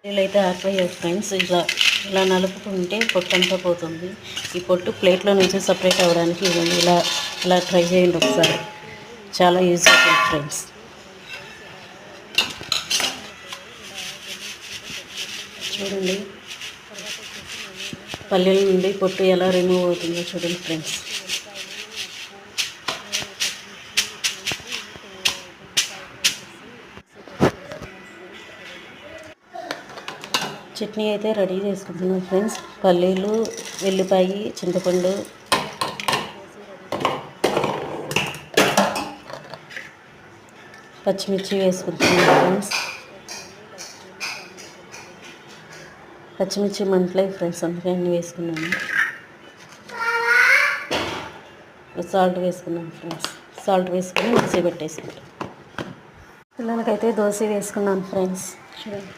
అయితే ఆరిపోయాయి ఫ్రెండ్స్. ఇలా నలుపుకుంటే పొట్టు అంతా పోతుంది. ఈ పొట్టు ప్లేట్లో నుంచి సపరేట్ అవ్వడానికి ఇలా ట్రై చేయండి ఒకసారి. చాలా యూజ్ అవుతుంది ఫ్రెండ్స్. చూడండి పల్లెల నుండి పొట్టు ఎలా రిమూవ్ అవుతుందో చూడండి ఫ్రెండ్స్. చట్నీ అయితే రెడీ చేసుకుంటున్నాం ఫ్రెండ్స్. పల్లీలు, వెల్లిపాయి, చింతపండు, పచ్చిమిర్చి వేసుకుంటున్నాం ఫ్రెండ్స్. పచ్చిమిర్చి మంటలేవు ఫ్రెండ్స్, అందుకే అన్నీ వేసుకున్నాను. సాల్ట్ వేసుకున్నాం ఫ్రెండ్స్. సాల్ట్ వేసుకుని మిక్సీ పెట్టేసుకుంటాం. పిల్లలకైతే దోశ వేసుకున్నాను ఫ్రెండ్స్. చూడండి.